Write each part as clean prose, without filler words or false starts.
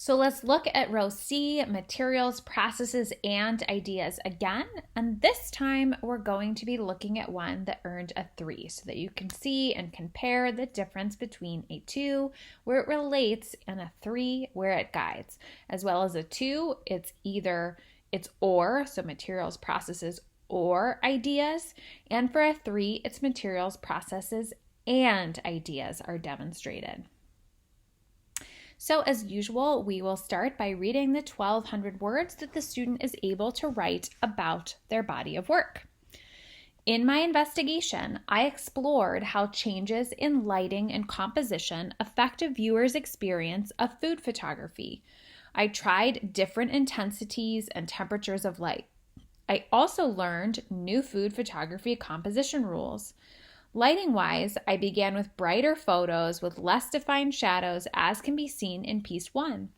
So let's look at row C, materials, processes, and ideas again. And this time we're going to be looking at one that earned a 3 so that you can see and compare the difference between a 2 where it relates and a 3 where it guides. As well as a 2, it's or, so materials, processes, or ideas. And for a 3, it's materials, processes, and ideas are demonstrated. So as usual, we will start by reading the 1,200 words that the student is able to write about their body of work. In my investigation, I explored how changes in lighting and composition affect a viewer's experience of food photography. I tried different intensities and temperatures of light. I also learned new food photography composition rules. Lighting-wise, I began with brighter photos with less defined shadows, as can be seen in piece 1.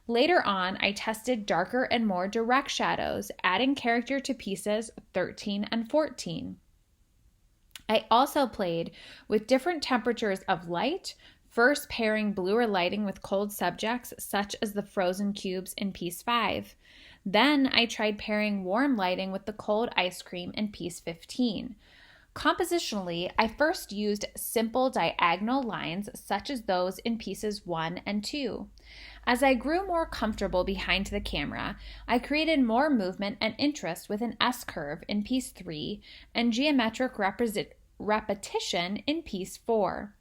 Later on, I tested darker and more direct shadows, adding character to pieces 13 and 14. I also played with different temperatures of light, first pairing bluer lighting with cold subjects, such as the frozen cubes in piece 5. Then I tried pairing warm lighting with the cold ice cream in piece 15. Compositionally, I first used simple diagonal lines such as those in pieces 1 and 2. As I grew more comfortable behind the camera, I created more movement and interest with an S-curve in piece 3 and geometric repetition in piece 4.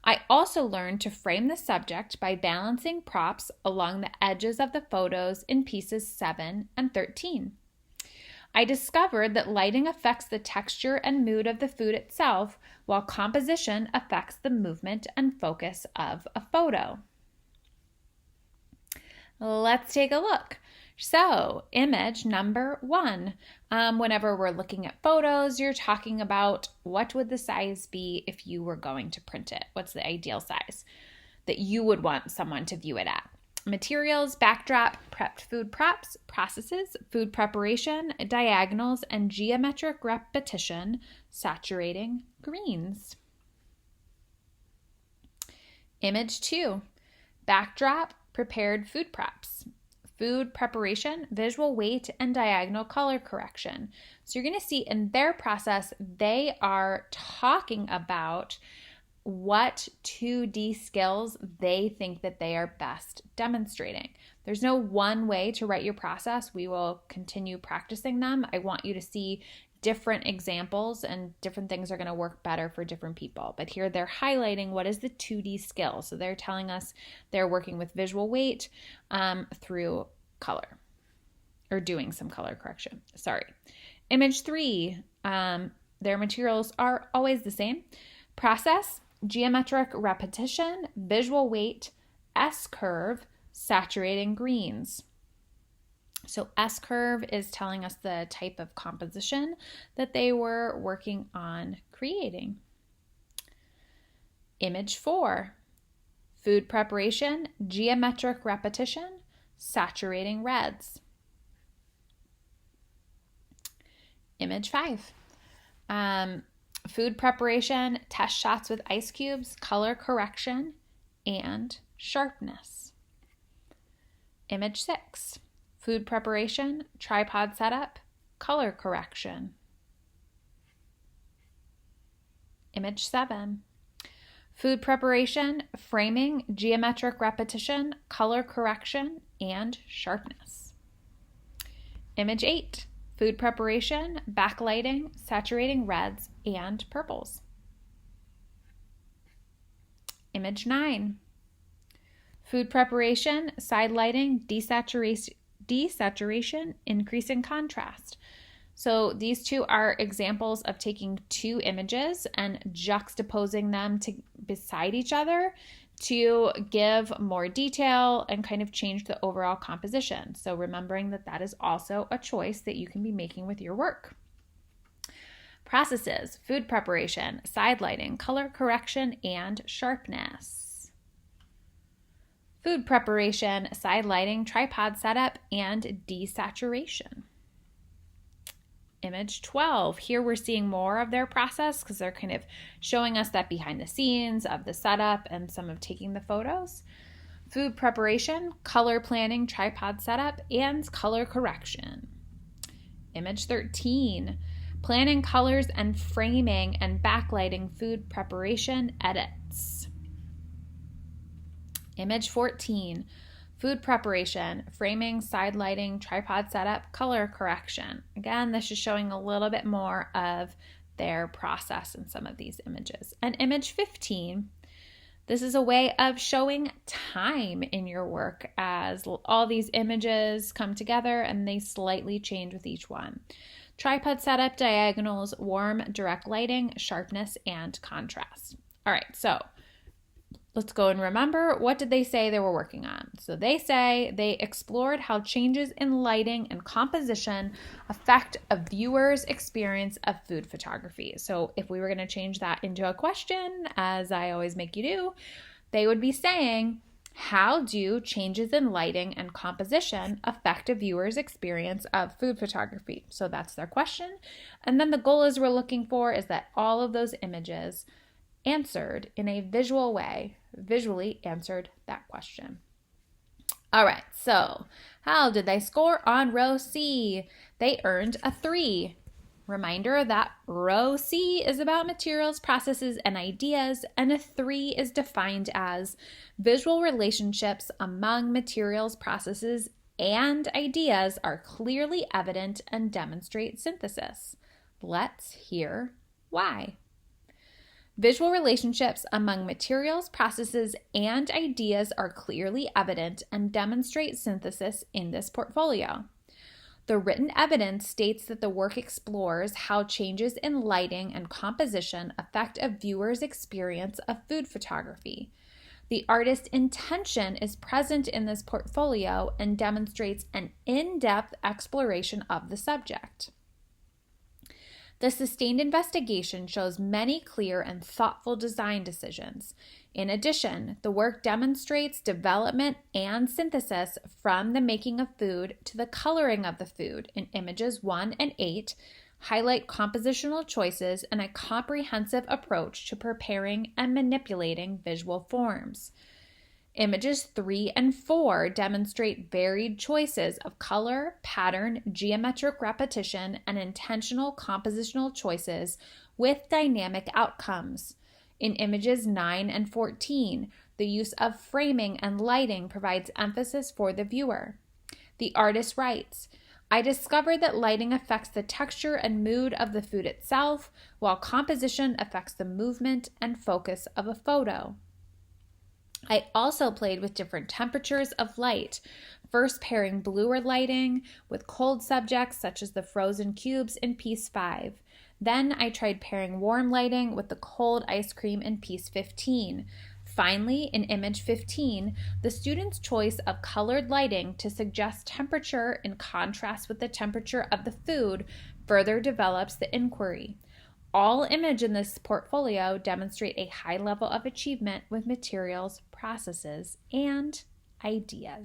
I also learned to frame the subject by balancing props along the edges of the photos in pieces 7 and 13. I discovered that lighting affects the texture and mood of the food itself, while composition affects the movement and focus of a photo. Let's take a look. So, image number 1. Whenever we're looking at photos, you're talking about what would the size be if you were going to print it? What's the ideal size that you would want someone to view it at? Materials, backdrop, prepped food props, processes, food preparation, diagonals, and geometric repetition, saturating greens. Image 2, backdrop, prepared food props, food preparation, visual weight, and diagonal color correction. So you're going to see in their process, they are talking about what 2D skills they think that they are best demonstrating. There's no one way to write your process. We will continue practicing them. I want you to see different examples, and different things are going to work better for different people. But here they're highlighting what is the 2D skill. So they're telling us they're working with visual weight through color, or doing some color correction. Image 3, their materials are always the same. Process, geometric repetition, visual weight, S-curve, saturating greens. So S-curve is telling us the type of composition that they were working on creating. Image 4, food preparation, geometric repetition, saturating reds. Image 5, food preparation, test shots with ice cubes, color correction, and sharpness. Image 6, food preparation, tripod setup, color correction. Image 7, food preparation, framing, geometric repetition, color correction, and sharpness. Image 8, food preparation, backlighting, saturating reds and purples. Image 9, food preparation, side lighting, desaturation, increasing contrast. So these two are examples of taking two images and juxtaposing them beside each other to give more detail and kind of change the overall composition. So remembering that that is also a choice that you can be making with your work. Processes, food preparation, side lighting, color correction, and sharpness. Food preparation, side lighting, tripod setup, and desaturation. Image 12. Here we're seeing more of their process because they're kind of showing us that behind the scenes of the setup and some of taking the photos. food preparation, color planning, tripod setup, and color correction. Image 13, planning colors and framing and backlighting food preparation edits. Image 14, food preparation, framing, side lighting, tripod setup, color correction. Again, this is showing a little bit more of their process in some of these images. And image 15, this is a way of showing time in your work as all these images come together and they slightly change with each one. Tripod setup, diagonals, warm, direct lighting, sharpness, and contrast. All right, so let's go and remember, what did they say they were working on? So they say they explored how changes in lighting and composition affect a viewer's experience of food photography. So if we were going to change that into a question, as I always make you do, they would be saying, how do changes in lighting and composition affect a viewer's experience of food photography? So that's their question. And then the goal is we're looking for is that all of those images answered in a visual way, visually answered that question. All right, so how did they score on row C? They earned a 3. Reminder that row C is about materials, processes, and ideas, and a 3 is defined as visual relationships among materials, processes, and ideas are clearly evident and demonstrate synthesis. Let's hear why. Visual relationships among materials, processes, and ideas are clearly evident and demonstrate synthesis in this portfolio. The written evidence states that the work explores how changes in lighting and composition affect a viewer's experience of food photography. The artist's intention is present in this portfolio and demonstrates an in-depth exploration of the subject. The sustained investigation shows many clear and thoughtful design decisions. In addition, the work demonstrates development and synthesis from the making of food to the coloring of the food in images 1 and 8, highlight compositional choices and a comprehensive approach to preparing and manipulating visual forms. Images 3 and 4 demonstrate varied choices of color, pattern, geometric repetition, and intentional compositional choices with dynamic outcomes. In images 9 and 14, the use of framing and lighting provides emphasis for the viewer. The artist writes, I discovered that lighting affects the texture and mood of the food itself, while composition affects the movement and focus of a photo. I also played with different temperatures of light, first pairing bluer lighting with cold subjects such as the frozen cubes in piece 5. Then I tried pairing warm lighting with the cold ice cream in piece 15. Finally, in image 15, the student's choice of colored lighting to suggest temperature in contrast with the temperature of the food further develops the inquiry. All images in this portfolio demonstrate a high level of achievement with materials, processes, and ideas.